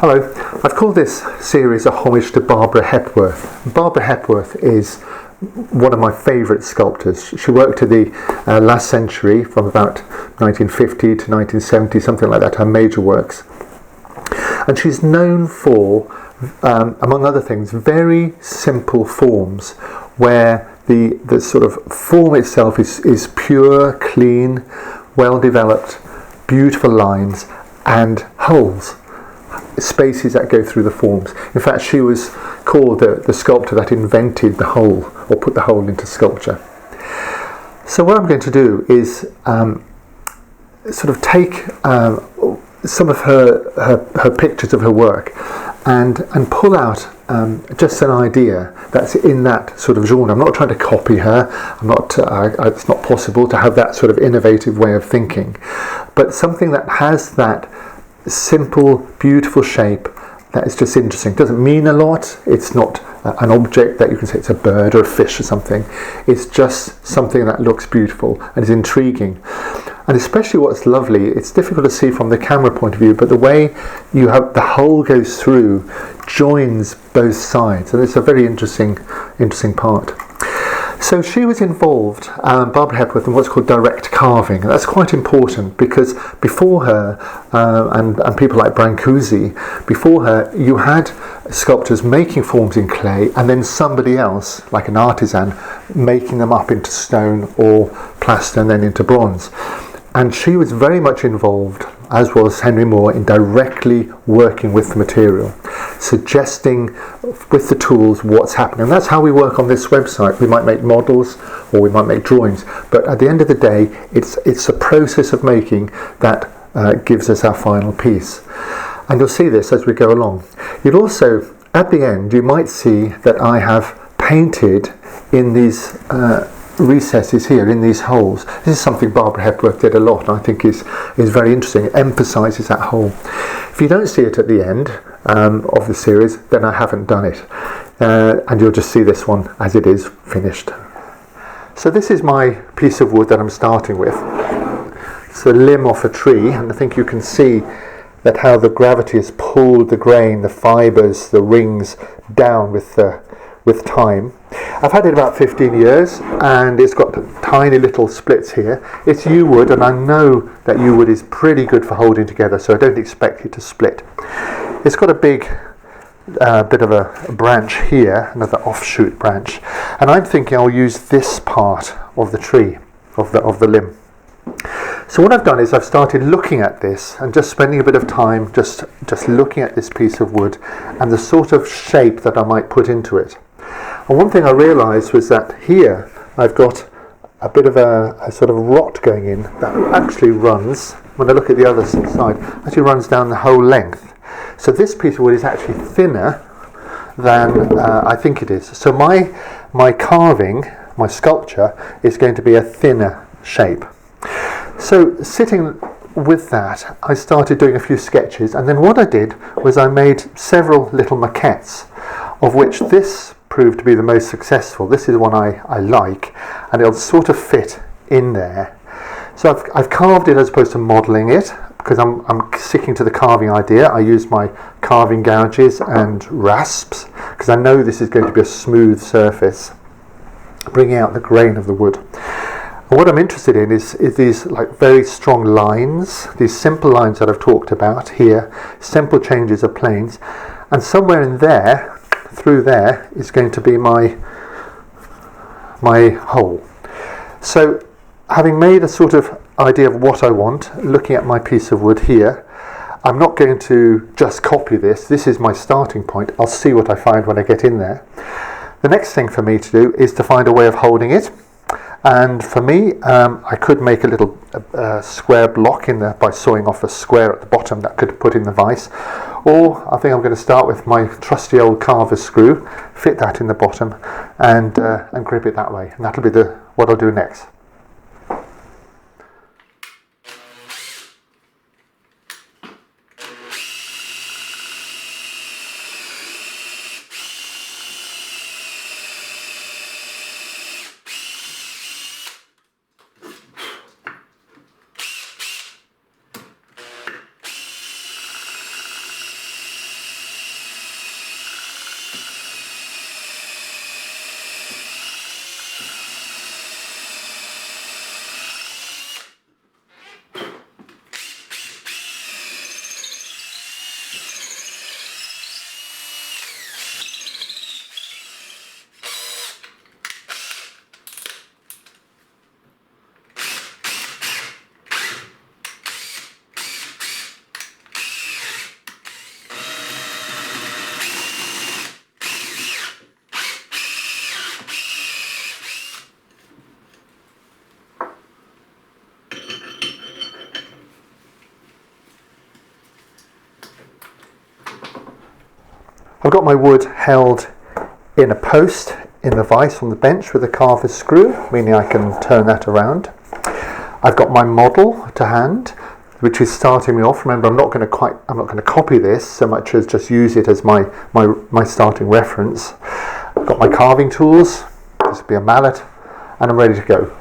Hello, I've called this series a homage to Barbara Hepworth. Barbara Hepworth is one of my favourite sculptors. She worked in the last century from about 1950 to 1970, something like that, her major works. And she's known for, among other things, very simple forms where the sort of form itself is pure, clean, well developed, beautiful lines and holes. Spaces that go through the forms. In fact, she was called the sculptor that invented the hole, or put the hole into sculpture. So what I'm going to do is sort of take some of her pictures of her work and pull out just an idea that's in that sort of genre. I'm not trying to copy her. It's not possible to have that sort of innovative way of thinking, but something that has that simple, beautiful shape that is just interesting. It doesn't mean a lot. It's not an object that you can say it's a bird or a fish or something. It's just something that looks beautiful and is intriguing. And especially what's lovely, it's difficult to see from the camera point of view, but the way you have the hole goes through joins both sides, and it's a very interesting part. So she was involved, Barbara Hepworth, in what's called direct carving. That's quite important because before her, and people like Brancusi, before her, you had sculptors making forms in clay and then somebody else, like an artisan, making them up into stone or plaster and then into bronze. And she was very much involved, as was Henry Moore, in directly working with the material, suggesting with the tools what's happening. And that's how we work on this website. We might make models or we might make drawings, but at the end of the day, it's a process of making that gives us our final piece. And you'll see this as we go along. You'll also, at the end, you might see that I have painted in these recesses here, in these holes. This is something Barbara Hepworth did a lot, and I think is very interesting. It emphasises that hole. If you don't see it at the end of the series, then I haven't done it, and you'll just see this one as it is finished. So this is my piece of wood that I'm starting with. It's a limb off a tree, and I think you can see that how the gravity has pulled the grain, the fibres, the rings down with time. I've had it about 15 years and it's got tiny little splits here. It's yew wood, and I know that yew wood is pretty good for holding together, so I don't expect it to split. It's got a big bit of a branch here, another offshoot branch, and I'm thinking I'll use this part of the tree, of the limb. So what I've done is I've started looking at this and just spending a bit of time just looking at this piece of wood and the sort of shape that I might put into it. And one thing I realised was that here I've got a bit of a sort of rot going in that actually runs, when I look at the other side, actually runs down the whole length. So this piece of wood is actually thinner than I think it is. So my carving, my sculpture, is going to be a thinner shape. So sitting with that, I started doing a few sketches, and then what I did was I made several little maquettes, of which this proved to be the most successful. This is one I like, and it'll sort of fit in there. So I've carved it as opposed to modelling it, because I'm sticking to the carving idea. I use my carving gouges and rasps, because I know this is going to be a smooth surface, bringing out the grain of the wood. And what I'm interested in is these like very strong lines, these simple lines that I've talked about here, simple changes of planes, and somewhere in there, through there, is going to be my hole. So having made a sort of idea of what I want, looking at my piece of wood here, I'm not going to just copy this. This is my starting point. I'll see what I find when I get in there. The next thing for me to do is to find a way of holding it. And for me, I could make a little square block in there by sawing off a square at the bottom that could put in the vise. Or I think I'm going to start with my trusty old carver screw, fit that in the bottom, and grip it that way. And that'll be what I'll do next. got my wood held in a post in the vise on the bench with a carver screw, meaning I can turn that around. I've got my model to hand, which is starting me off. Remember, I'm not going to copy this so much as just use it as my starting reference. I've got my carving tools. This will be a mallet, and I'm ready to go.